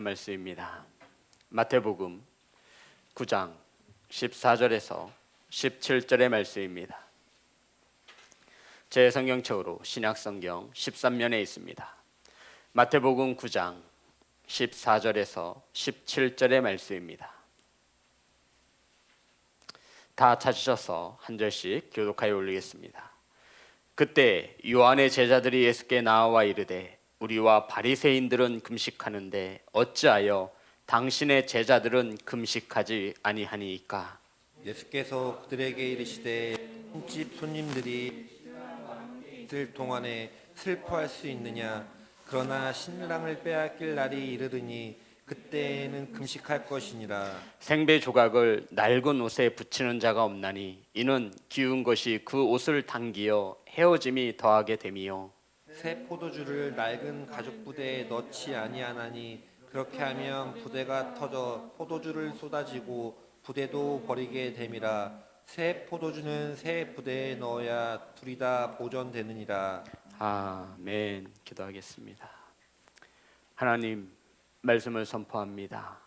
말씀입니다. 마태복음 9장 14절에서 17절의 말씀입니다. 제 성경책으로 신약성경 13면에 있습니다. 마태복음 9장 14절에서 17절의 말씀입니다. 다 찾으셔서 한 절씩 교독하여 올리겠습니다. 그때 요한의 제자들이 예수께 나와 이르되 우리와 바리새인들은 금식하는데 어찌하여 당신의 제자들은 금식하지 아니하니이까? 예수께서 그들에게 이르시되 집 손님들이 있을 동안에 슬퍼할 수 있느냐? 그러나 신랑을 빼앗길 날이 이르르니 그때에는 금식할 것이니라. 생배 조각을 낡은 옷에 붙이는 자가 없나니 이는 기운 것이 그 옷을 당기어 헤어짐이 더하게 됨이요 새 포도주를 낡은 가죽 부대에 넣지 아니하나니 그렇게 하면 부대가 터져 포도주를 쏟아지고 부대도 버리게 됨이라. 새 포도주는 새 부대에 넣어야 둘이 다 보존되느니라. 아멘. 기도하겠습니다. 하나님, 말씀을 선포합니다.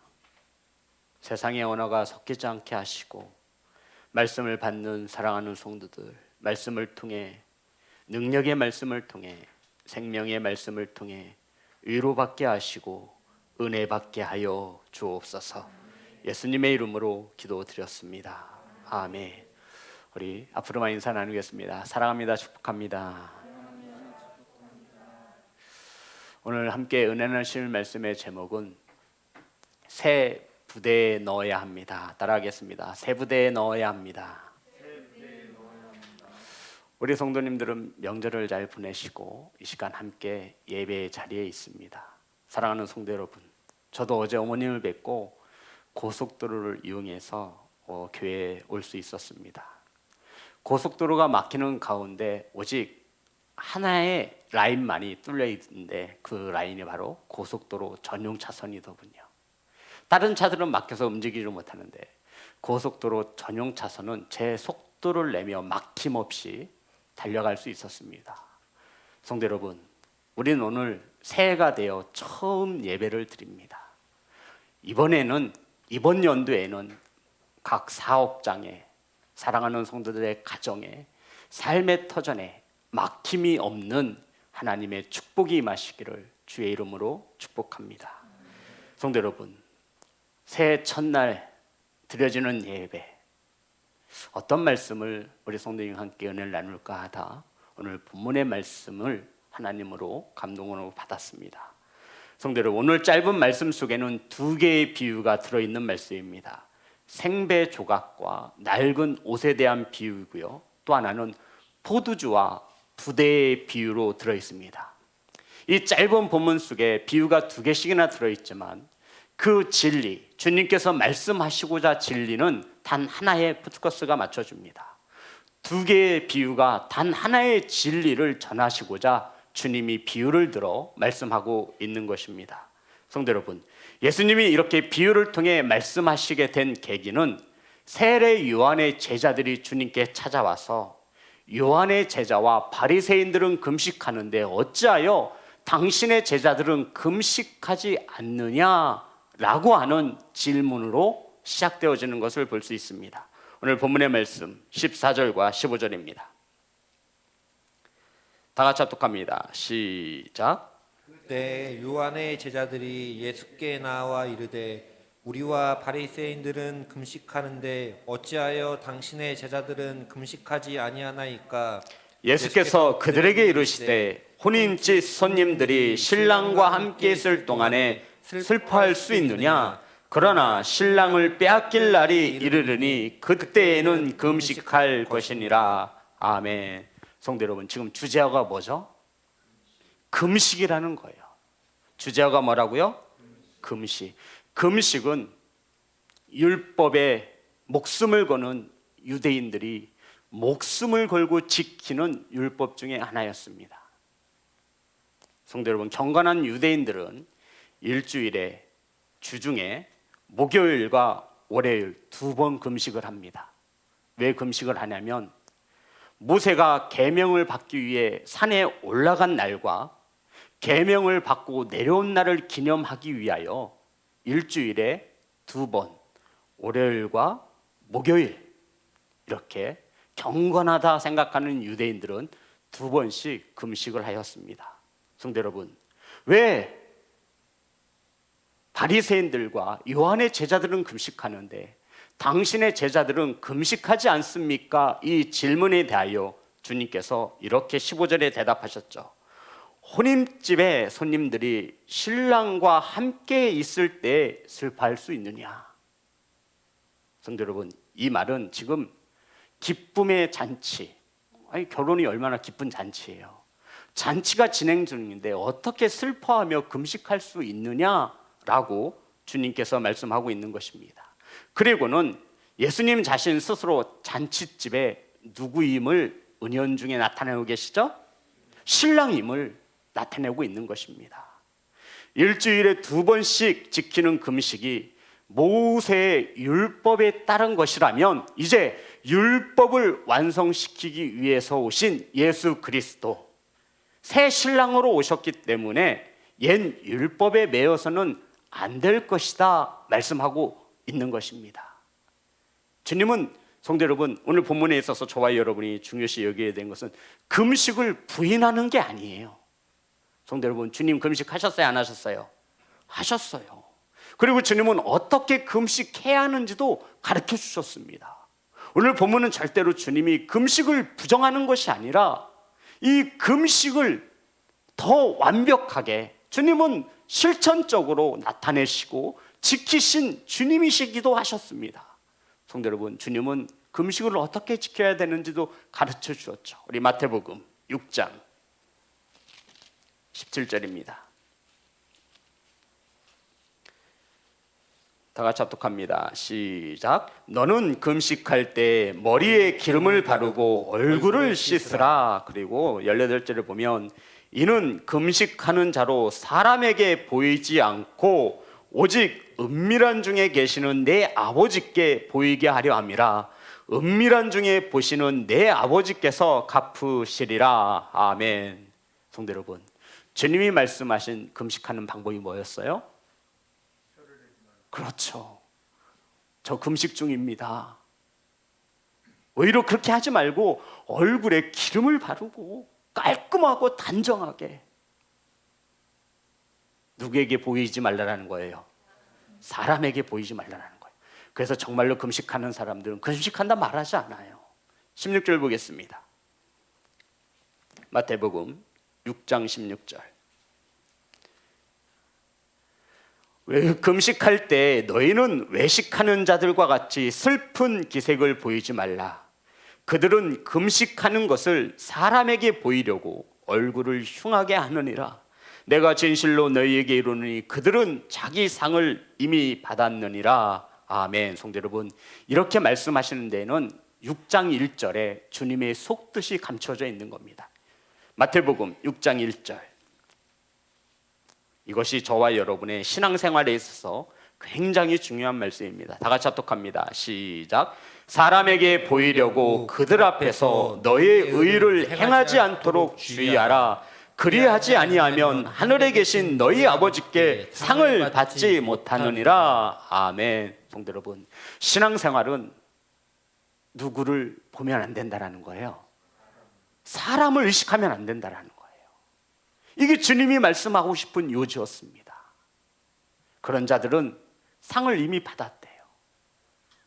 세상의 언어가 섞이지 않게 하시고 말씀을 받는 사랑하는 성도들, 말씀을 통해, 능력의 말씀을 통해, 생명의 말씀을 통해 위로받게 하시고 은혜받게 하여 주옵소서. 예수님의 이름으로 기도드렸습니다. 아멘. 우리 앞으로만 인사 나누겠습니다. 사랑합니다. 축복합니다. 오늘 함께 은혜 나누실 말씀의 제목은 새 부대에 넣어야 합니다. 따라하겠습니다. 새 부대에 넣어야 합니다. 우리 성도님들은 명절을 잘 보내시고 이 시간 함께 예배의 자리에 있습니다. 사랑하는 성도 여러분, 저도 어제 어머님을 뵙고 고속도로를 이용해서 교회에 올 수 있었습니다. 고속도로가 막히는 가운데 오직 하나의 라인만이 뚫려 있는데 그 라인이 바로 고속도로 전용 차선이더군요. 다른 차들은 막혀서 움직이지 못하는데 고속도로 전용 차선은 제 속도를 내며 막힘없이 달려갈 수 있었습니다. 성도 여러분, 우리는 오늘 새해가 되어 처음 예배를 드립니다. 이번 연도에는 각 사업장에, 사랑하는 성도들의 가정에, 삶의 터전에 막힘이 없는 하나님의 축복이 임하시기를 주의 이름으로 축복합니다. 성도 여러분, 새해 첫날 드려지는 예배, 어떤 말씀을 우리 성도님과 함께 은혜를 나눌까 하다 오늘 본문의 말씀을 하나님으로 감동으로 받았습니다. 성도 여러분, 오늘 짧은 말씀 속에는 두 개의 비유가 들어있는 말씀입니다. 생배 조각과 낡은 옷에 대한 비유이고요, 또 하나는 포도주와 부대의 비유로 들어있습니다. 이 짧은 본문 속에 비유가 두 개씩이나 들어있지만 그 진리, 주님께서 말씀하시고자 진리는 단 하나의 포커스가 맞춰줍니다. 두 개의 비유가 단 하나의 진리를 전하시고자 주님이 비유를 들어 말씀하고 있는 것입니다. 성도 여러분, 예수님이 이렇게 비유를 통해 말씀하시게 된 계기는 세례 요한의 제자들이 주님께 찾아와서 요한의 제자와 바리새인들은 금식하는데 어찌하여 당신의 제자들은 금식하지 않느냐라고 하는 질문으로 시작되어지는 것을 볼 수 있습니다. 오늘 본문의 말씀 14절과 15절입니다. 다 같이 합독합니다. 시작. 그때 요한의 제자들이 예수께 나와 이르되 우리와 바리새인들은 금식하는데 어찌하여 당신의 제자들은 금식하지 아니하나이까? 예수께서 그들에게 이르시되 혼인집 손님들이 신랑과 함께 있을 동안에 슬퍼할 수 있느냐? 그러나 신랑을 빼앗길 날이 이르르니 그때에는 금식할 것이니라. 아멘. 성도 여러분, 지금 주제어가 뭐죠? 금식이라는 거예요. 주제어가 뭐라고요? 금식. 금식은 율법에 목숨을 거는 유대인들이 목숨을 걸고 지키는 율법 중에 하나였습니다. 성도 여러분, 경건한 유대인들은 일주일에 주중에 목요일과 월요일 두 번 금식을 합니다. 왜 금식을 하냐면 모세가 계명을 받기 위해 산에 올라간 날과 계명을 받고 내려온 날을 기념하기 위하여 일주일에 2번, 월요일과 목요일, 이렇게 경건하다 생각하는 유대인들은 2번씩 금식을 하였습니다. 성도 여러분, 왜 바리새인들과 요한의 제자들은 금식하는데 당신의 제자들은 금식하지 않습니까? 이 질문에 대하여 주님께서 이렇게 15절에 대답하셨죠. 혼인집에 손님들이 신랑과 함께 있을 때 슬퍼할 수 있느냐? 성도 여러분, 이 말은 지금 기쁨의 잔치, 아니 결혼이 얼마나 기쁜 잔치예요. 잔치가 진행 중인데 어떻게 슬퍼하며 금식할 수 있느냐라고 주님께서 말씀하고 있는 것입니다. 그리고는 예수님 자신 스스로 잔치집에 누구임을 은연중에 나타내고 계시죠? 신랑임을 나타내고 있는 것입니다. 일주일에 2번씩 지키는 금식이 모세의 율법에 따른 것이라면 이제 율법을 완성시키기 위해서 오신 예수 그리스도, 새 신랑으로 오셨기 때문에 옛 율법에 매여서는 안 될 것이다 말씀하고 있는 것입니다. 주님은 성도 여러분, 오늘 본문에 있어서 저와 여러분이 중요시 여기게 된 것은 금식을 부인하는 게 아니에요. 성도 여러분, 주님 금식하셨어요? 안 하셨어요? 하셨어요. 그리고 주님은 어떻게 금식해야 하는지도 가르쳐 주셨습니다. 오늘 본문은 절대로 주님이 금식을 부정하는 것이 아니라 이 금식을 더 완벽하게 주님은 실천적으로 나타내시고 지키신 주님이시기도 하셨습니다. 성도 여러분, 주님은 금식을 어떻게 지켜야 되는지도 가르쳐 주셨죠. 우리 마태복음 6장 17절입니다. 다 같이 합독합니다. 시작. 너는 금식할 때 머리에 기름을 바르고 얼굴을 씻으라. 그리고 18절을 보면 이는 금식하는 자로 사람에게 보이지 않고 오직 은밀한 중에 계시는 내 아버지께 보이게 하려 함이라. 은밀한 중에 보시는 내 아버지께서 갚으시리라. 아멘. 성도 여러분, 주님이 말씀하신 금식하는 방법이 뭐였어요? 그렇죠. 저 금식 중입니다. 오히려 그렇게 하지 말고 얼굴에 기름을 바르고 깔끔하고 단정하게. 누구에게 보이지 말라는 거예요? 사람에게 보이지 말라는 거예요. 그래서 정말로 금식하는 사람들은 금식한다 말하지 않아요. 16절 보겠습니다. 마태복음 6장 16절. 왜 금식할 때 너희는 외식하는 자들과 같이 슬픈 기색을 보이지 말라. 그들은 금식하는 것을 사람에게 보이려고 얼굴을 흉하게 하느니라. 내가 진실로 너희에게 이르노니 그들은 자기 상을 이미 받았느니라. 아멘. 성도 여러분, 이렇게 말씀하시는 데에는 6장 1절에 주님의 속뜻이 감춰져 있는 겁니다. 마태복음 6장 1절. 이것이 저와 여러분의 신앙생활에 있어서 굉장히 중요한 말씀입니다. 다 같이 합독합니다. 시작. 사람에게 보이려고 그들 앞에서 너의 의를 행하지 않도록 주의하라. 그리하지 아니하면 하늘에 계신 너희 아버지께 상을 받지 못하느니라. 아멘. 성도 여러분, 신앙생활은 누구를 보면 안 된다라는 거예요. 사람을 의식하면 안 된다라는 거예요. 이게 주님이 말씀하고 싶은 요지였습니다. 그런 자들은 상을 이미 받았대요.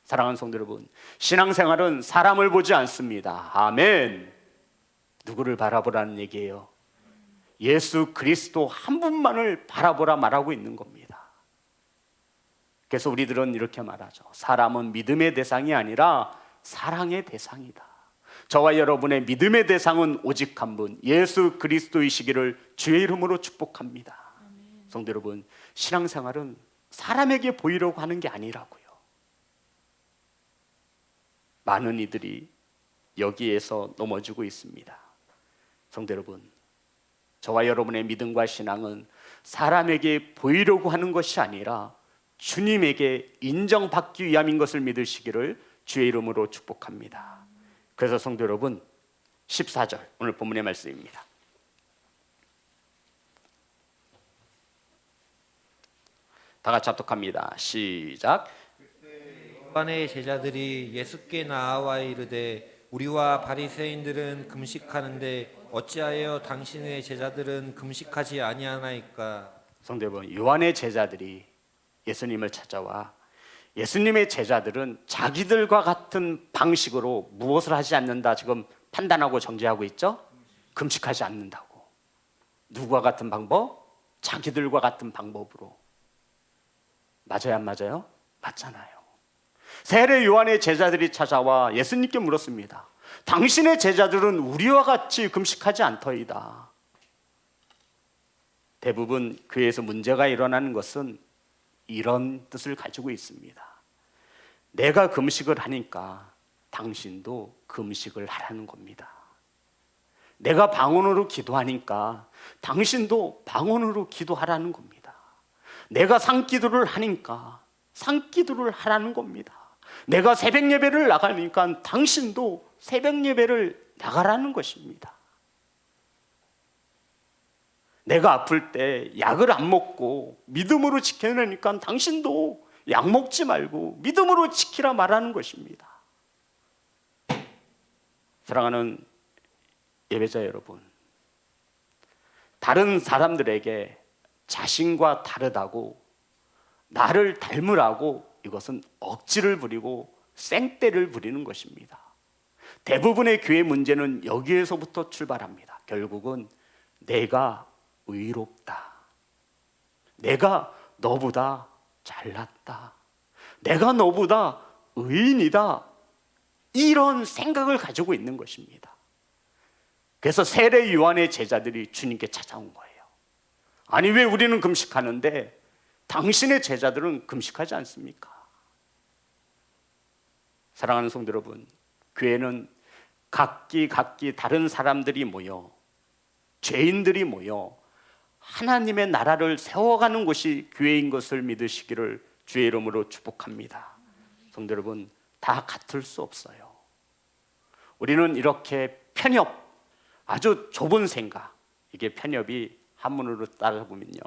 사랑하는 성도 여러분, 신앙생활은 사람을 보지 않습니다. 아멘. 누구를 바라보라는 얘기예요? 예수 그리스도 한 분만을 바라보라 말하고 있는 겁니다. 그래서 우리들은 이렇게 말하죠. 사람은 믿음의 대상이 아니라 사랑의 대상이다. 저와 여러분의 믿음의 대상은 오직 한 분, 예수 그리스도이시기를 주의 이름으로 축복합니다. 아멘. 성도 여러분, 신앙생활은 사람에게 보이려고 하는 게 아니라고요. 많은 이들이 여기에서 넘어지고 있습니다. 성도 여러분, 저와 여러분의 믿음과 신앙은 사람에게 보이려고 하는 것이 아니라 주님에게 인정받기 위함인 것을 믿으시기를 주의 이름으로 축복합니다. 그래서 성도 여러분, 14절 오늘 본문의 말씀입니다. 다 같이 합독합니다. 시작. 요한의 제자들이 예수께 나와 이르되 우리와 바리새인들은 금식하는데 어찌하여 당신의 제자들은 금식하지 아니하나이까? 성도 여러분, 요한의 제자들이 예수님을 찾아와 예수님의 제자들은 자기들과 같은 방식으로 무엇을 하지 않는다 지금 판단하고 정죄하고 있죠? 금식하지 않는다고. 누구와 같은 방법? 자기들과 같은 방법으로. 맞아요, 안 맞아요? 맞잖아요. 세례 요한의 제자들이 찾아와 예수님께 물었습니다. 당신의 제자들은 우리와 같이 금식하지 않더이다. 대부분 교회에서 문제가 일어나는 것은 이런 뜻을 가지고 있습니다. 내가 금식을 하니까 당신도 금식을 하라는 겁니다. 내가 방언으로 기도하니까 당신도 방언으로 기도하라는 겁니다. 내가 산기도를 하니까 산기도를 하라는 겁니다. 내가 새벽 예배를 나가니까 당신도 새벽 예배를 나가라는 것입니다. 내가 아플 때 약을 안 먹고 믿음으로 지켜내니까 당신도 약 먹지 말고 믿음으로 지키라 말하는 것입니다. 사랑하는 예배자 여러분, 다른 사람들에게 자신과 다르다고 나를 닮으라고 이것은 억지를 부리고 생떼를 부리는 것입니다. 대부분의 교회 문제는 여기에서부터 출발합니다. 결국은 내가 의롭다, 내가 너보다 잘났다, 내가 너보다 의인이다, 이런 생각을 가지고 있는 것입니다. 그래서 세례 요한의 제자들이 주님께 찾아온 거예요. 아니, 왜 우리는 금식하는데 당신의 제자들은 금식하지 않습니까? 사랑하는 성도 여러분, 교회는 각기 다른 사람들이 모여, 죄인들이 모여 하나님의 나라를 세워가는 곳이 교회인 것을 믿으시기를 주의 이름으로 축복합니다. 성도 여러분, 다 같을 수 없어요. 우리는 이렇게 편협, 아주 좁은 생각, 이게 편협이 한문으로 따라보면요,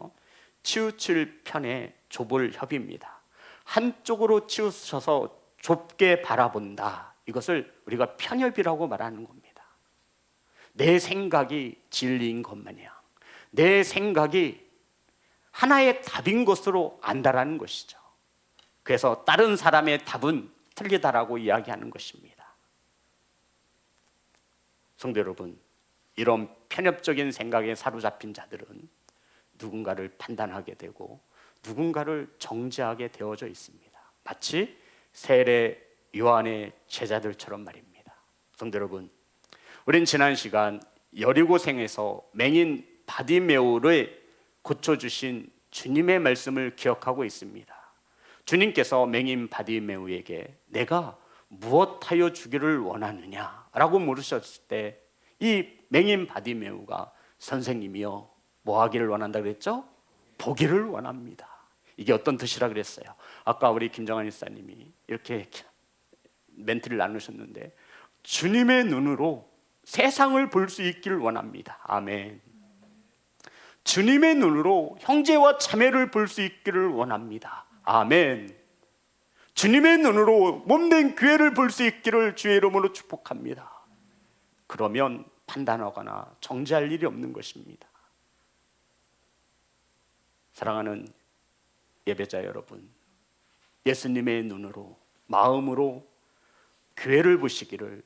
치우칠 편에 좁을 협입니다. 한쪽으로 치우쳐서 좁게 바라본다, 이것을 우리가 편협이라고 말하는 겁니다. 내 생각이 진리인 것 마냥 내 생각이 하나의 답인 것으로 안다라는 것이죠. 그래서 다른 사람의 답은 틀리다라고 이야기하는 것입니다. 성도 여러분, 이런 편협적인 생각에 사로잡힌 자들은 누군가를 판단하게 되고 누군가를 정죄하게 되어져 있습니다. 마치 세례 요한의 제자들처럼 말입니다. 성도 여러분, 우린 지난 시간 여리고성에서 맹인 바디메오를 고쳐주신 주님의 말씀을 기억하고 있습니다. 주님께서 맹인 바디메오에게 내가 무엇하여 주기를 원하느냐라고 물으셨을 때 이 맹인 바디메오가 선생님이요, 뭐 하기를 원한다 그랬죠? 보기를 원합니다. 이게 어떤 뜻이라 그랬어요? 아까 우리 김정환 일사님이 이렇게 멘트를 나누셨는데, 주님의 눈으로 세상을 볼 수 있기를 원합니다. 아멘. 주님의 눈으로 형제와 자매를 볼 수 있기를 원합니다. 아멘. 주님의 눈으로 몸된 교회를 볼 수 있기를 주의 이름으로 축복합니다. 그러면 판단하거나 정죄할 일이 없는 것입니다. 사랑하는 예배자 여러분, 예수님의 눈으로, 마음으로 교회를 보시기를,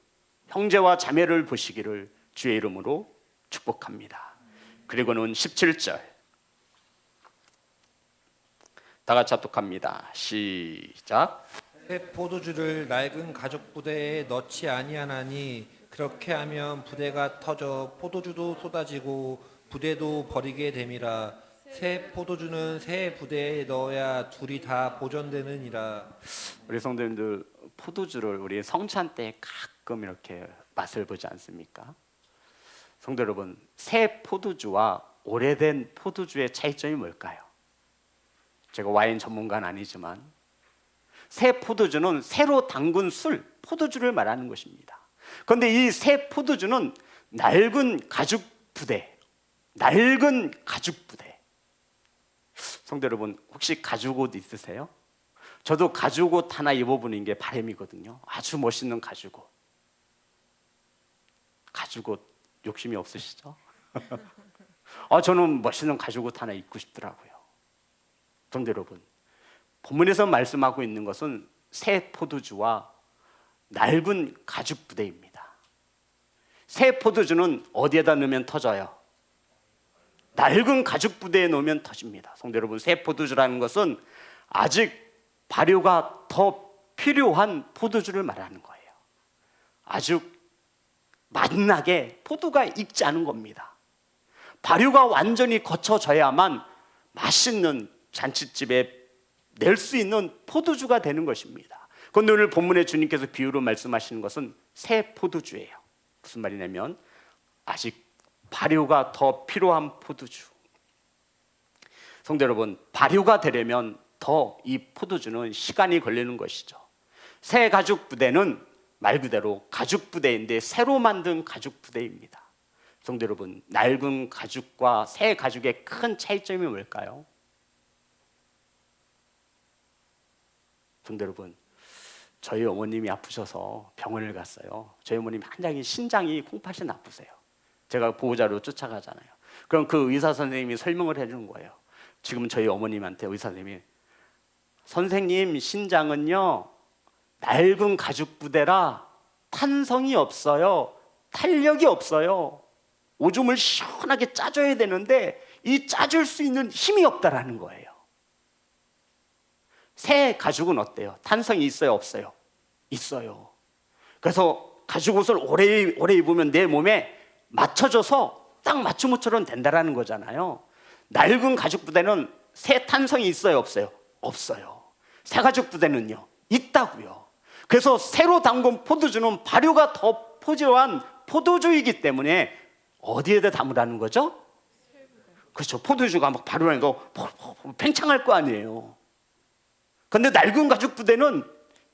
형제와 자매를 보시기를 주의 이름으로 축복합니다. 그리고는 17절 다 같이 합독합니다. 시작. 새 포도주를 낡은 가죽 부대에 넣지 아니하나니 그렇게 하면 부대가 터져 포도주도 쏟아지고 부대도 버리게 됨이라. 새 포도주는 새 부대에 넣어야 둘이 다 보존되느니라. 우리 성도님들, 포도주를 우리 성찬 때 가끔 이렇게 맛을 보지 않습니까? 성도 여러분, 새 포도주와 오래된 포도주의 차이점이 뭘까요? 제가 와인 전문가는 아니지만 새 포도주는 새로 담근 술, 포도주를 말하는 것입니다. 그런데 이 새 포도주는 낡은 가죽 부대, 성도 여러분, 혹시 가죽 옷 있으세요? 저도 가죽 옷 하나 입어보는 게 바람이거든요. 아주 멋있는 가죽 옷. 가죽 옷 욕심이 없으시죠? 저는 멋있는 가죽 옷 하나 입고 싶더라고요. 성도 여러분, 본문에서 말씀하고 있는 것은 새 포도주와 낡은 가죽 부대입니다. 새 포도주는 어디에다 넣으면 터져요? 낡은 가죽 부대에 넣으면 터집니다. 성도 여러분, 새 포도주라는 것은 아직 발효가 더 필요한 포도주를 말하는 거예요. 아주 맛나게 포도가 익지 않은 겁니다. 발효가 완전히 거쳐져야만 맛있는 잔치집에 낼 수 있는 포도주가 되는 것입니다. 그런데 오늘 본문에 주님께서 비유로 말씀하시는 것은 새 포도주예요. 무슨 말이냐면 아직 발효가 더 필요한 포도주. 성도 여러분, 발효가 되려면 더 이 포도주는 시간이 걸리는 것이죠. 새 가죽 부대는 말 그대로 가죽 부대인데 새로 만든 가죽 부대입니다. 성도 여러분, 낡은 가죽과 새 가죽의 큰 차이점이 뭘까요? 성도 여러분, 저희 어머님이 아프셔서 병원을 갔어요. 저희 어머님 신장이 콩팥이 나쁘세요. 제가 보호자로 쫓아가잖아요. 그럼 그 의사 선생님이 설명을 해주는 거예요. 지금 저희 어머님한테 의사 선생님이, 선생님 신장은요 낡은 가죽 부대라 탄성이 없어요. 탄력이 없어요. 오줌을 시원하게 짜줘야 되는데 이 짜줄 수 있는 힘이 없다라는 거예요. 새 가죽은 어때요? 탄성이 있어요, 없어요? 있어요. 그래서 가죽 옷을 오래 입으면 내 몸에 맞춰져서 딱 맞춤 옷처럼 된다라는 거잖아요. 낡은 가죽 부대는 새 탄성이 있어요, 없어요? 없어요. 새 가죽 부대는요, 있다고요. 그래서 새로 담근 포도주는 발효가 더 포도한 포도주이기 때문에 어디에다 담으라는 거죠? 그렇죠. 포도주가 막 발효하니까 팽창할 거 아니에요. 그런데 낡은 가죽 부대는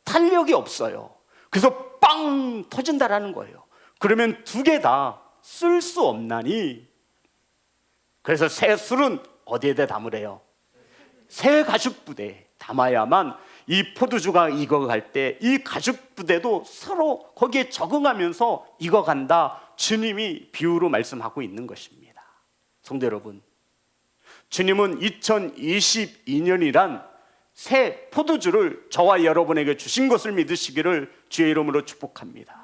탄력이 없어요. 그래서 빵 터진다라는 거예요. 그러면 두 개 다 쓸 수 없나니, 그래서 새 술은 어디에다 담으래요? 새 가죽 부대에 담아야만 이 포도주가 익어갈 때 이 가죽 부대도 서로 거기에 적응하면서 익어간다. 주님이 비유로 말씀하고 있는 것입니다. 성도 여러분, 주님은 2022년이란 새 포도주를 저와 여러분에게 주신 것을 믿으시기를 주의 이름으로 축복합니다.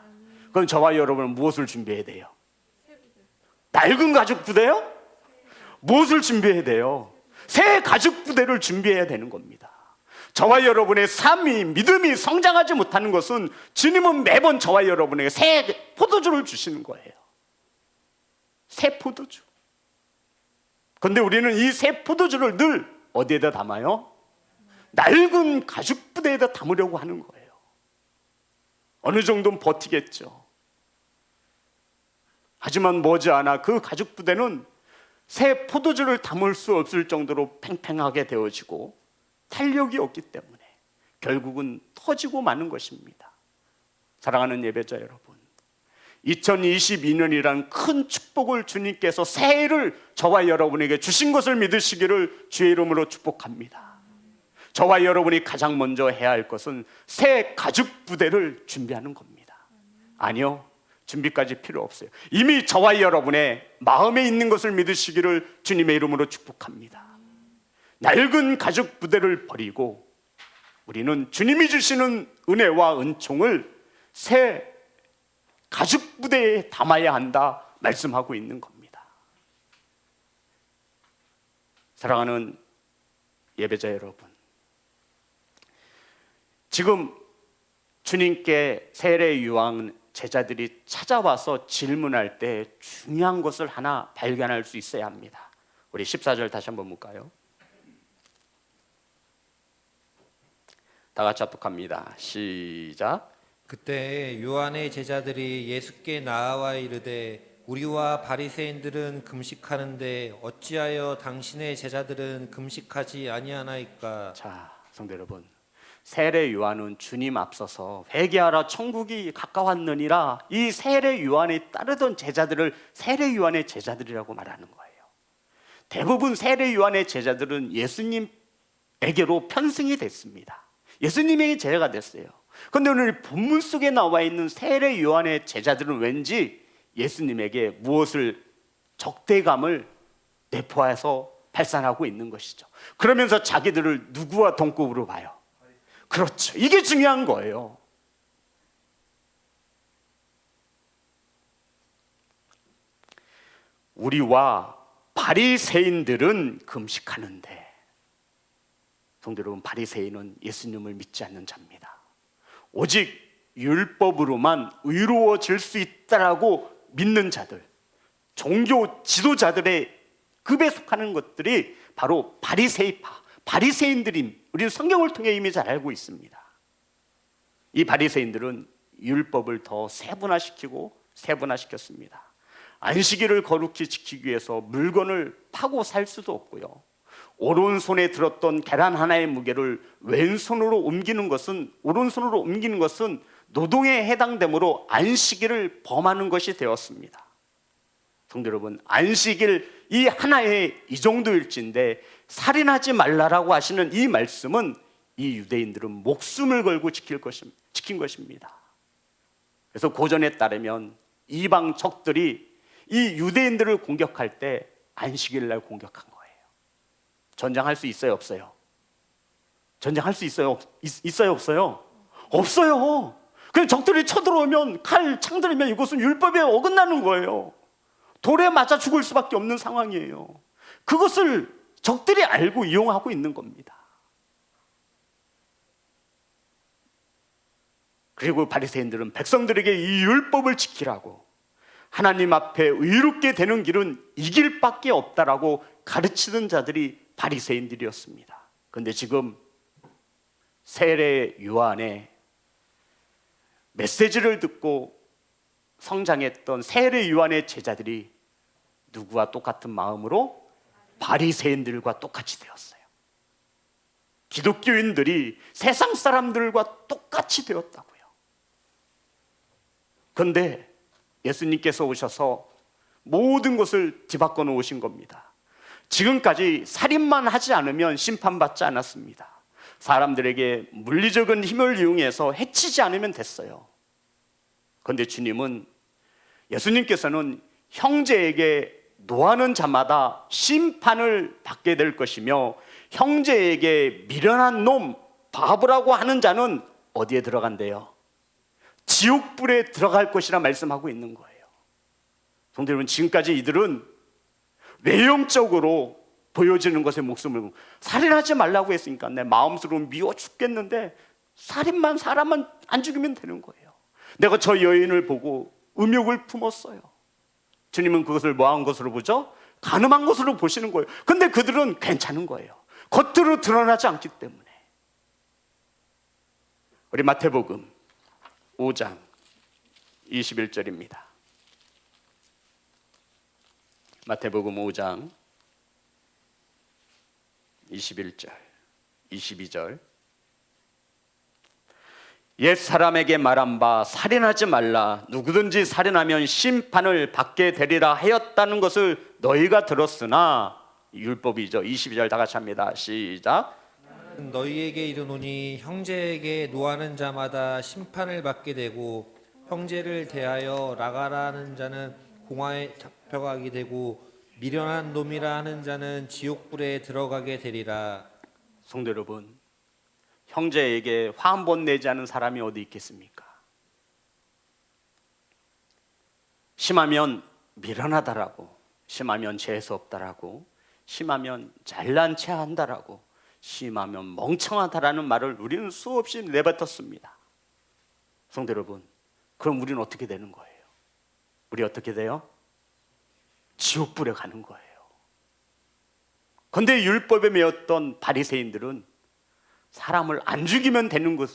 그럼 저와 여러분은 무엇을 준비해야 돼요? 낡은 가죽 부대요? 무엇을 준비해야 돼요? 새 가죽 부대를 준비해야 되는 겁니다. 저와 여러분의 삶이, 믿음이 성장하지 못하는 것은 주님은 매번 저와 여러분에게 새 포도주를 주시는 거예요. 새 포도주. 그런데 우리는 이 새 포도주를 늘 어디에다 담아요? 낡은 가죽 부대에다 담으려고 하는 거예요. 어느 정도는 버티겠죠. 하지만 머지않아 그 가죽 부대는 새 포도주를 담을 수 없을 정도로 팽팽하게 되어지고 탄력이 없기 때문에 결국은 터지고 마는 것입니다. 사랑하는 예배자 여러분, 2022년이란 큰 축복을 주님께서 새해를 저와 여러분에게 주신 것을 믿으시기를 주의 이름으로 축복합니다. 저와 여러분이 가장 먼저 해야 할 것은 새 가죽 부대를 준비하는 겁니다. 아니요, 준비까지 필요 없어요. 이미 저와 여러분의 마음에 있는 것을 믿으시기를 주님의 이름으로 축복합니다. 낡은 가죽 부대를 버리고 우리는 주님이 주시는 은혜와 은총을 새 가죽 부대에 담아야 한다 말씀하고 있는 겁니다. 사랑하는 예배자 여러분, 지금 주님께 세례 요한 제자들이 찾아와서 질문할 때 중요한 것을 하나 발견할 수 있어야 합니다. 우리 14절 다시 한번 볼까요? 다 같이 합독합니다. 시작. 그때 요한의 제자들이 예수께 나아와 이르되 우리와 바리새인들은 금식하는데 어찌하여 당신의 제자들은 금식하지 아니하나이까? 자, 성도 여러분, 세례 요한은 주님 앞서서 회개하라 천국이 가까웠느니라, 이 세례 요한에 따르던 제자들을 세례 요한의 제자들이라고 말하는 거예요. 대부분 세례 요한의 제자들은 예수님에게로 편승이 됐습니다. 예수님에게 제자가 됐어요. 그런데 오늘 본문 속에 나와 있는 세례 요한의 제자들은 왠지 예수님에게 무엇을 적대감을 내포해서 발산하고 있는 것이죠. 그러면서 자기들을 누구와 동급으로 봐요? 그렇죠. 이게 중요한 거예요. 우리와 바리새인들은 금식하는데, 성도 여러분, 바리새인은 예수님을 믿지 않는 자입니다. 오직 율법으로만 의로워질 수 있다라고 믿는 자들, 종교 지도자들의 급에 속하는 것들이 바로 바리새이파, 바리새인들인, 우리는 성경을 통해 이미 잘 알고 있습니다. 이 바리새인들은 율법을 더 세분화시켰습니다. 안식일을 거룩히 지키기 위해서 물건을 파고 살 수도 없고요, 오른손에 들었던 계란 하나의 무게를 오른손으로 옮기는 것은 노동에 해당되므로 안식일을 범하는 것이 되었습니다. 성도 여러분, 안식일 이 하나에 이 정도일진데 살인하지 말라라고 하시는 이 말씀은 이 유대인들은 목숨을 걸고 지킨 것입니다. 그래서 고전에 따르면 이방 적들이 이 유대인들을 공격할 때 안식일 날 공격한 거예요. 전쟁할 수 있어요, 없어요? 전쟁할 수 있어요, 없어요? 없어요. 그냥 적들이 쳐들어오면, 칼, 창 들으면 이것은 율법에 어긋나는 거예요. 돌에 맞아 죽을 수밖에 없는 상황이에요. 그것을 적들이 알고 이용하고 있는 겁니다. 그리고 바리새인들은 백성들에게 이 율법을 지키라고, 하나님 앞에 의롭게 되는 길은 이 길밖에 없다라고 가르치는 자들이 바리새인들이었습니다. 그런데 지금 세례 요한의 메시지를 듣고 성장했던 세례 요한의 제자들이 누구와 똑같은 마음으로? 바리새인들과 똑같이 되었어요. 기독교인들이 세상 사람들과 똑같이 되었다고요. 그런데 예수님께서 오셔서 모든 것을 뒤바꿔 놓으신 겁니다. 지금까지 살인만 하지 않으면 심판받지 않았습니다. 사람들에게 물리적인 힘을 이용해서 해치지 않으면 됐어요. 그런데 예수님께서는 형제에게 노하는 자마다 심판을 받게 될 것이며, 형제에게 미련한 놈, 바보라고 하는 자는 어디에 들어간대요? 지옥불에 들어갈 것이라 말씀하고 있는 거예요. 성도 여러분, 지금까지 이들은 외형적으로 보여지는 것에 목숨을 걸고, 살인하지 말라고 했으니까 내 마음속으로 미워 죽겠는데 사람만 안 죽이면 되는 거예요. 내가 저 여인을 보고 음욕을 품었어요. 주님은 그것을 뭐한 것으로 보죠? 간음한 것으로 보시는 거예요. 근데 그들은 괜찮은 거예요. 겉으로 드러나지 않기 때문에. 우리 마태복음 5장 21절입니다. 마태복음 5장 21절, 22절. 옛 사람에게 말한 바 살인하지 말라, 누구든지 살인하면 심판을 받게 되리라 하였다는 것을 너희가 들었으나, 율법이죠. 22절 다 같이 합니다. 시작. 너희에게 이르노니 형제에게 노하는 자마다 심판을 받게 되고, 형제를 대하여 나가라는 자는 공화에 잡혀가게 되고, 미련한 놈이라 하는 자는 지옥불에 들어가게 되리라. 성도 여러분, 형제에게 화 한 번 내지 않은 사람이 어디 있겠습니까? 심하면 미련하다라고, 심하면 재수 없다라고, 심하면 잘난 체 한다라고, 심하면 멍청하다라는 말을 우리는 수없이 내뱉었습니다. 성도 여러분, 그럼 우리는 어떻게 되는 거예요? 우리 어떻게 돼요? 지옥불에 가는 거예요. 그런데 율법에 매였던 바리새인들은 사람을 안 죽이면 되는 것,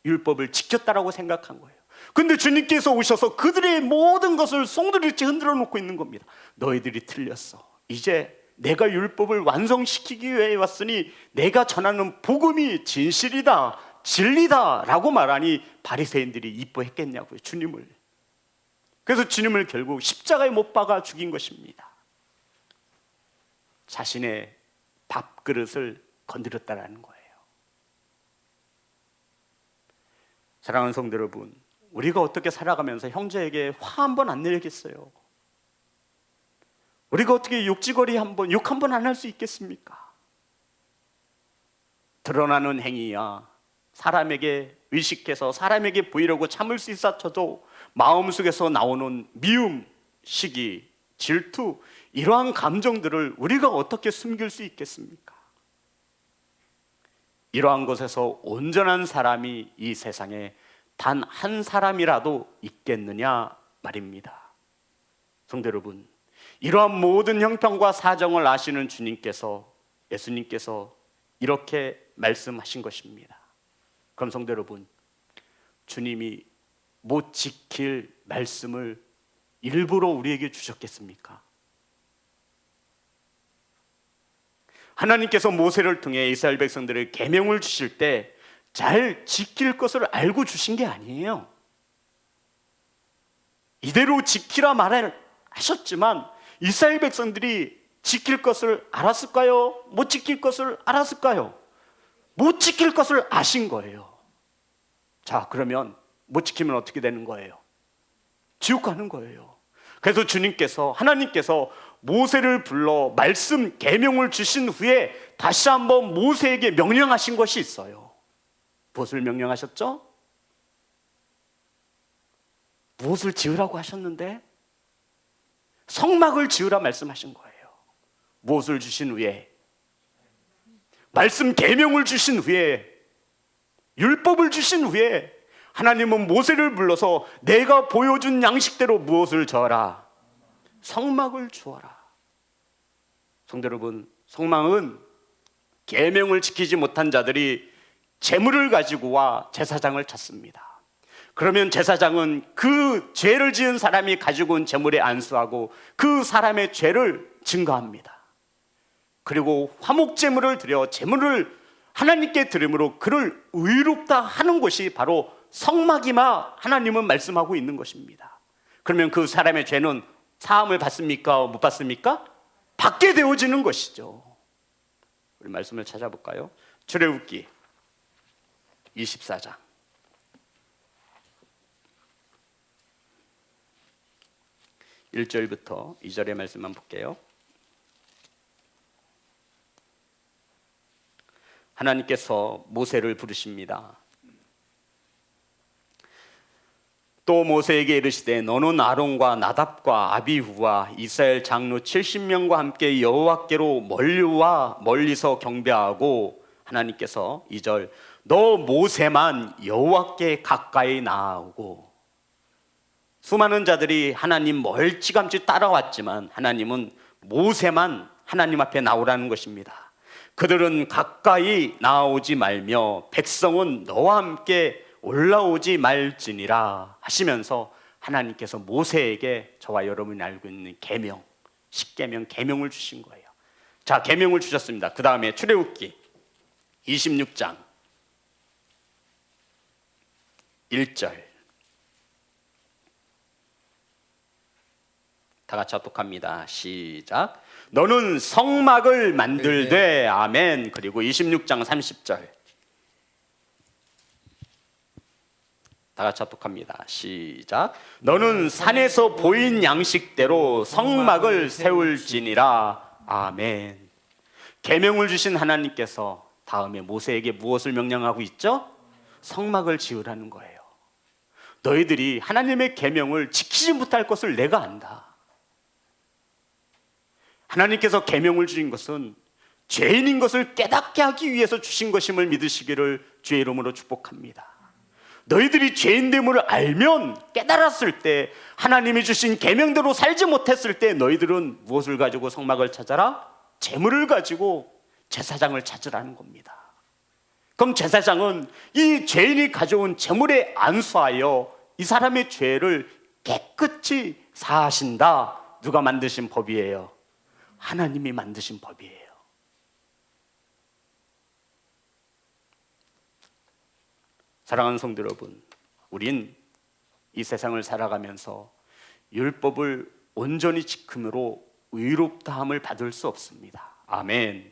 율법을 지켰다라고 생각한 거예요. 그런데 주님께서 오셔서 그들의 모든 것을 송두리째 흔들어 놓고 있는 겁니다. 너희들이 틀렸어. 이제 내가 율법을 완성시키기 위해 왔으니 내가 전하는 복음이 진실이다, 진리다라고 말하니 바리새인들이 이뻐했겠냐고요, 주님을. 그래서 주님을 결국 십자가에 못 박아 죽인 것입니다. 자신의 밥그릇을 건드렸다라는 거예요. 사랑하는 성도 여러분, 우리가 어떻게 살아가면서 형제에게 화 한 번 안 내겠어요? 우리가 어떻게 욕 한 번 안 할 수 있겠습니까? 드러나는 행위야 사람에게 의식해서 사람에게 보이려고 참을 수 있어도 마음속에서 나오는 미움, 시기, 질투, 이러한 감정들을 우리가 어떻게 숨길 수 있겠습니까? 이러한 것에서 온전한 사람이 이 세상에 단 한 사람이라도 있겠느냐 말입니다. 성도 여러분, 이러한 모든 형편과 사정을 아시는 주님께서, 예수님께서 이렇게 말씀하신 것입니다. 그럼 성도 여러분, 주님이 못 지킬 말씀을 일부러 우리에게 주셨겠습니까? 하나님께서 모세를 통해 이스라엘 백성들에게 계명을 주실 때 잘 지킬 것을 알고 주신 게 아니에요. 이대로 지키라 말하셨지만 이스라엘 백성들이 지킬 것을 알았을까요? 못 지킬 것을 알았을까요? 못 지킬 것을 아신 거예요. 자, 그러면 못 지키면 어떻게 되는 거예요? 지옥 가는 거예요. 그래서 하나님께서 모세를 불러 말씀 계명을 주신 후에 다시 한번 모세에게 명령하신 것이 있어요. 무엇을 명령하셨죠? 무엇을 지으라고 하셨는데? 성막을 지으라 말씀하신 거예요. 무엇을 주신 후에? 말씀 계명을 주신 후에, 율법을 주신 후에 하나님은 모세를 불러서 내가 보여준 양식대로 무엇을 저어라? 성막을 주어라. 성도 여러분, 성막은 계명을 지키지 못한 자들이 재물을 가지고 와 제사장을 찾습니다. 그러면 제사장은 그 죄를 지은 사람이 가지고 온 재물에 안수하고 그 사람의 죄를 증거합니다. 그리고 화목제물을 드려 재물을 하나님께 드림으로 그를 의롭다 하는 것이 바로 성막이마 하나님은 말씀하고 있는 것입니다. 그러면 그 사람의 죄는 사함을 받습니까? 못 받습니까? 받게 되어지는 것이죠. 우리 말씀을 찾아볼까요? 출애굽기 24장 1절부터 2절의 말씀만 볼게요. 하나님께서 모세를 부르십니다. 또 모세에게 이르시되 너는 아론과 나답과 아비후와 이스라엘 장로 70명과 함께 여호와께로 멀리서 경배하고, 하나님께서 2절 너 모세만 여호와께 가까이 나아오고. 수많은 자들이 하나님 멀찌감치 따라왔지만 하나님은 모세만 하나님 앞에 나오라는 것입니다. 그들은 가까이 나아오지 말며 백성은 너와 함께 올라오지 말지니라 하시면서 하나님께서 모세에게 저와 여러분이 알고 있는 계명, 십계명, 계명을 주신 거예요. 자, 계명을 주셨습니다. 그 다음에 출애굽기 26장 1절 다 같이 합독합니다. 시작. 너는 성막을 만들되. 아멘. 그리고 26장 30절 다 같이 합독합니다. 시작. 너는 산에서 보인 양식대로 성막을 세울지니라. 아멘. 계명을 주신 하나님께서 다음에 모세에게 무엇을 명령하고 있죠? 성막을 지으라는 거예요. 너희들이 하나님의 계명을 지키지 못할 것을 내가 안다. 하나님께서 계명을 주신 것은 죄인인 것을 깨닫게 하기 위해서 주신 것임을 믿으시기를 주의 이름으로 축복합니다. 너희들이 죄인됨을 알면, 깨달았을 때, 하나님이 주신 계명대로 살지 못했을 때 너희들은 무엇을 가지고 성막을 찾아라? 재물을 가지고 제사장을 찾으라는 겁니다. 그럼 제사장은 이 죄인이 가져온 재물에 안수하여 이 사람의 죄를 깨끗이 사하신다. 누가 만드신 법이에요? 하나님이 만드신 법이에요. 사랑하는 성도 여러분, 우린 이 세상을 살아가면서 율법을 온전히 지킴으로 의롭다함을 받을 수 없습니다. 아멘.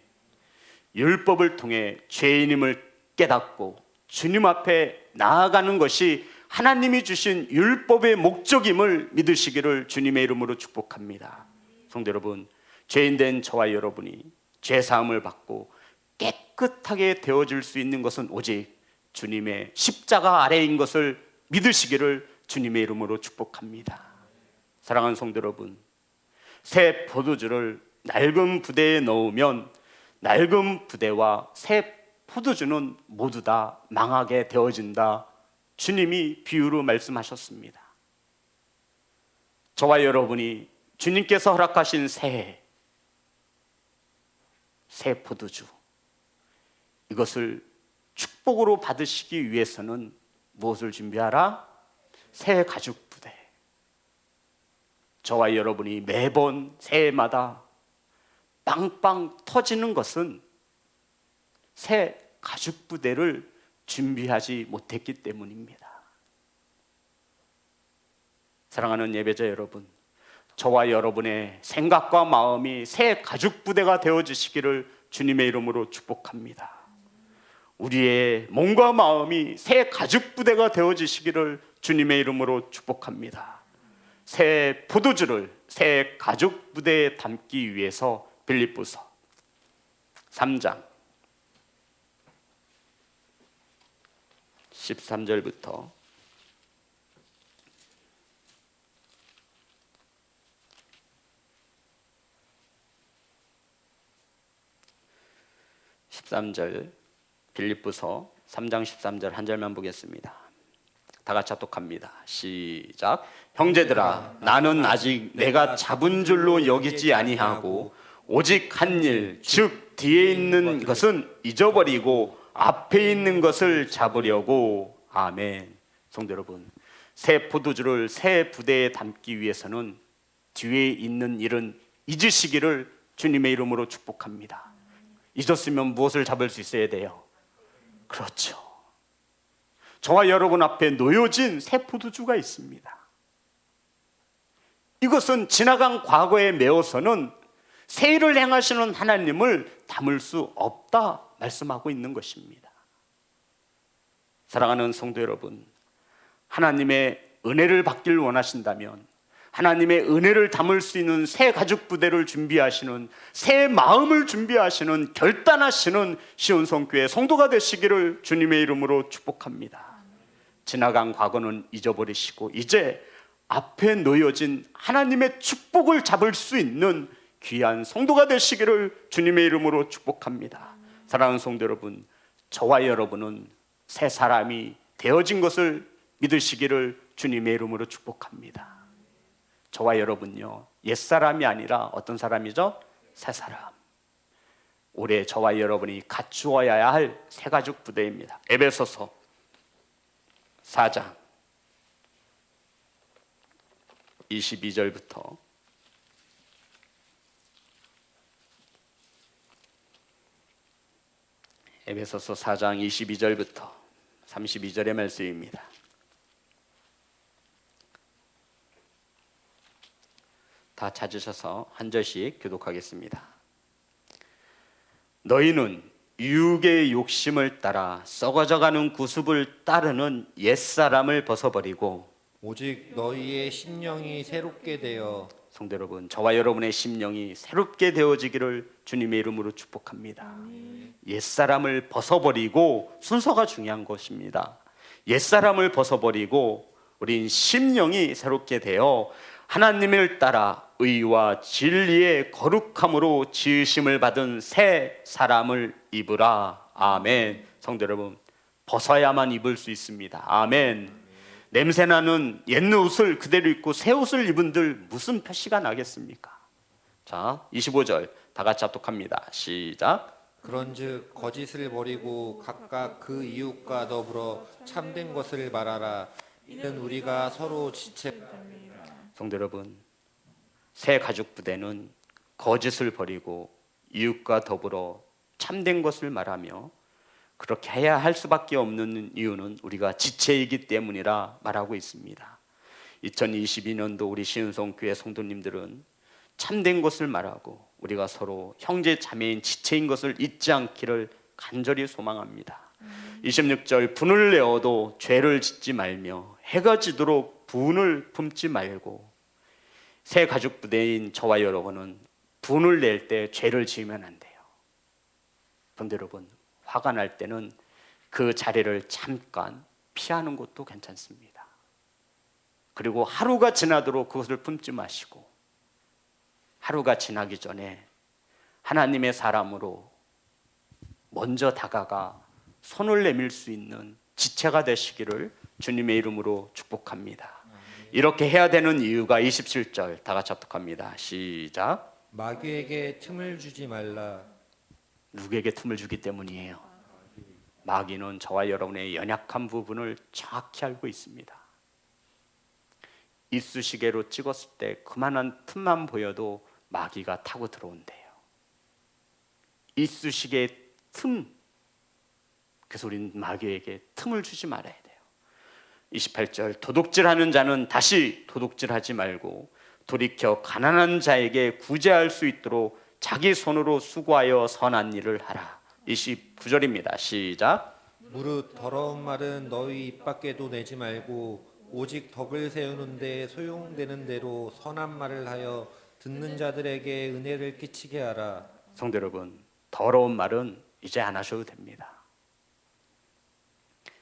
율법을 통해 죄인임을 깨닫고 주님 앞에 나아가는 것이 하나님이 주신 율법의 목적임을 믿으시기를 주님의 이름으로 축복합니다. 성도 여러분, 죄인된 저와 여러분이 죄사함을 받고 깨끗하게 되어질 수 있는 것은 오직 주님의 십자가 아래인 것을 믿으시기를 주님의 이름으로 축복합니다. 사랑하는 성도 여러분, 새 포도주를 낡은 부대에 넣으면 낡은 부대와 새 포도주는 모두 다 망하게 되어진다. 주님이 비유로 말씀하셨습니다. 저와 여러분이 주님께서 허락하신 새 포도주, 이것을 축복으로 받으시기 위해서는 무엇을 준비하라? 새 가죽 부대. 저와 여러분이 매번 새해마다 빵빵 터지는 것은 새 가죽 부대를 준비하지 못했기 때문입니다. 사랑하는 예배자 여러분, 저와 여러분의 생각과 마음이 새 가죽 부대가 되어지시기를 주님의 이름으로 축복합니다. 우리의 몸과 마음이 새 가죽 부대가 되어지시기를 주님의 이름으로 축복합니다. 새 포도주를 새 가죽 부대에 담기 위해서 빌립보서 3장 13절부터 13절, 빌립보서 3장 13절 한 절만 보겠습니다. 다 같이 합독합니다. 시작. 형제들아, 나는 아직 내가 잡은 줄로 여기지 아니하고 오직 한 일, 즉 뒤에 있는 것은 잊어버리고 앞에 있는 것을 잡으려고. 아멘. 성도 여러분, 새 포도주를 새 부대에 담기 위해서는 뒤에 있는 일은 잊으시기를 주님의 이름으로 축복합니다. 잊었으면 무엇을 잡을 수 있어야 돼요? 그렇죠. 저와 여러분 앞에 놓여진 새 포도주가 있습니다. 이것은 지나간 과거에 매어서는 새 일을 행하시는 하나님을 담을 수 없다 말씀하고 있는 것입니다. 사랑하는 성도 여러분, 하나님의 은혜를 받기를 원하신다면, 하나님의 은혜를 담을 수 있는 새 가죽 부대를 준비하시는, 새 마음을 준비하시는, 결단하시는 시온성교회 성도가 되시기를 주님의 이름으로 축복합니다. 지나간 과거는 잊어버리시고 이제 앞에 놓여진 하나님의 축복을 잡을 수 있는 귀한 성도가 되시기를 주님의 이름으로 축복합니다. 사랑하는 성도 여러분, 저와 여러분은 새 사람이 되어진 것을 믿으시기를 주님의 이름으로 축복합니다. 저와 여러분요, 옛사람이 아니라 어떤 사람이죠? 새 사람. 올해 저와 여러분이 갖추어야 할 새 가죽 부대입니다. 에베소서 4장 22절부터 에베소서 4장 22절부터 32절의 말씀입니다. 다 찾으셔서 한 절씩 교독하겠습니다. 너희는 육의 욕심을 따라 썩어져가는 구습을 따르는 옛사람을 벗어버리고 오직 너희의 심령이 새롭게 되어. 성도 여러분, 저와 여러분의 심령이 새롭게 되어지기를 주님의 이름으로 축복합니다. 옛사람을 벗어버리고, 순서가 중요한 것입니다. 옛사람을 벗어버리고 우린 심령이 새롭게 되어 하나님을 따라 의와 진리의 거룩함으로 지으심을 받은 새 사람을 입으라. 아멘. 성도 여러분, 벗어야만 입을 수 있습니다. 아멘. 냄새나는 옛 옷을 그대로 입고 새 옷을 입은들 무슨 표시가 나겠습니까? 자, 25절 다 같이 합독합니다. 시작. 그런즉 거짓을 버리고 각각 그 이웃과 더불어 참된 것을 말하라. 이는 우리가 서로 지체. 성도 여러분, 새 가죽 부대는 거짓을 버리고 이웃과 더불어 참된 것을 말하며, 그렇게 해야 할 수밖에 없는 이유는 우리가 지체이기 때문이라 말하고 있습니다. 2022년도 우리 시은성교회 성도님들은 참된 것을 말하고 우리가 서로 형제 자매인 지체인 것을 잊지 않기를 간절히 소망합니다. 26절 분을 내어도 죄를 짓지 말며 해가 지도록 분을 품지 말고. 새 가족 부대인 저와 여러분은 분을 낼 때 죄를 지으면 안 돼요. 그런데 여러분, 화가 날 때는 그 자리를 잠깐 피하는 것도 괜찮습니다. 그리고 하루가 지나도록 그것을 품지 마시고 하루가 지나기 전에 하나님의 사람으로 먼저 다가가 손을 내밀 수 있는 지체가 되시기를 주님의 이름으로 축복합니다. 이렇게 해야 되는 이유가 27절 다 같이 합독합니다. 시작. 마귀에게 틈을 주지 말라. 누구에게 틈을 주기 때문이에요. 마귀는 저와 여러분의 연약한 부분을 정확히 알고 있습니다. 이쑤시개로 찍었을 때 그만한 틈만 보여도 마귀가 타고 들어온대요. 이쑤시개의 틈. 그래서 우리는 마귀에게 틈을 주지 말아야 돼요. 28절 도둑질하는 자는 다시 도둑질하지 말고 돌이켜 가난한 자에게 구제할 수 있도록 자기 손으로 수고하여 선한 일을 하라. 29절입니다. 시작. 무릇 더러운 말은 너희 입 밖에도 내지 말고 오직 덕을 세우는데 소용되는 대로 선한 말을 하여 듣는 자들에게 은혜를 끼치게 하라. 성도 여러분, 더러운 말은 이제 안 하셔도 됩니다.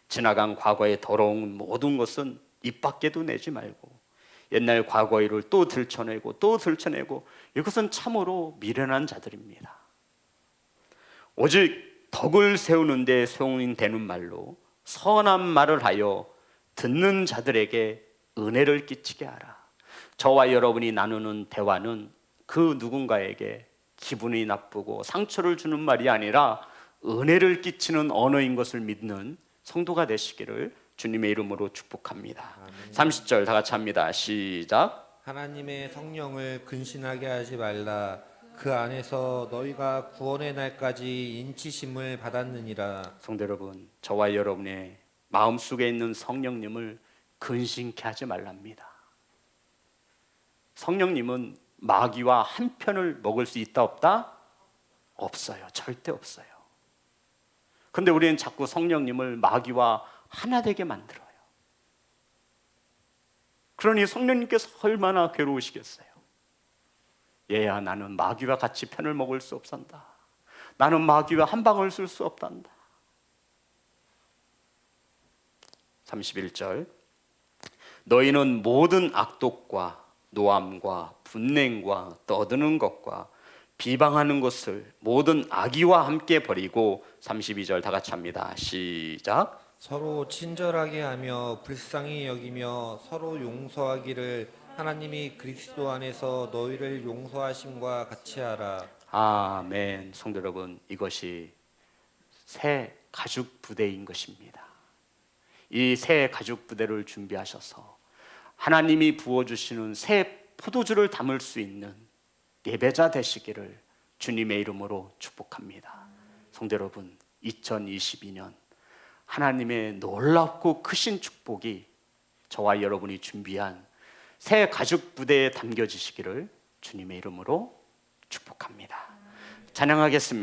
지나간 과거의 더러운 모든 것은 입 밖에도 내지 말고 옛날 과거의 일을 또 들춰내고 또 들춰내고, 이것은 참으로 미련한 자들입니다. 오직 덕을 세우는 데 소용되는 말로 선한 말을 하여 듣는 자들에게 은혜를 끼치게 하라. 저와 여러분이 나누는 대화는 그 누군가에게 기분이 나쁘고 상처를 주는 말이 아니라 은혜를 끼치는 언어인 것을 믿는 성도가 되시기를 주님의 이름으로 축복합니다. 30절 다 같이 합니다. 시작. 하나님의 성령을 근신하게 하지 말라. 그 안에서 너희가 구원의 날까지 인치심을 받았느니라. 성도 여러분, 저와 여러분의 마음속에 있는 성령님을 근심케 하지 말랍니다. 성령님은 마귀와 한 편을 먹을 수 있다 없다? 없어요. 절대 없어요. 근데 우리는 자꾸 성령님을 마귀와 하나 되게 만들어요. 그러니 성령님께서 얼마나 괴로우시겠어요. 얘야, 나는 마귀와 같이 편을 먹을 수 없단다. 나는 마귀와 한 방울 쓸 수 없단다. 31절 너희는 모든 악독과 노함과 분냉과 떠드는 것과 비방하는 것을 모든 악의와 함께 버리고 32절 다 같이 합니다. 시작. 서로 친절하게 하며 불쌍히 여기며 서로 용서하기를 하나님이 그리스도 안에서 너희를 용서하심과 같이 하라. 아멘. 성도 여러분, 이것이 새 가죽 부대인 것입니다. 이 새 가죽 부대를 준비하셔서 하나님이 부어주시는 새 포도주를 담을 수 있는 예배자 되시기를 주님의 이름으로 축복합니다. 성도 여러분, 2022년 하나님의 놀랍고 크신 축복이 저와 여러분이 준비한 새 가죽 부대에 담겨지시기를 주님의 이름으로 축복합니다. 찬양하겠습니다.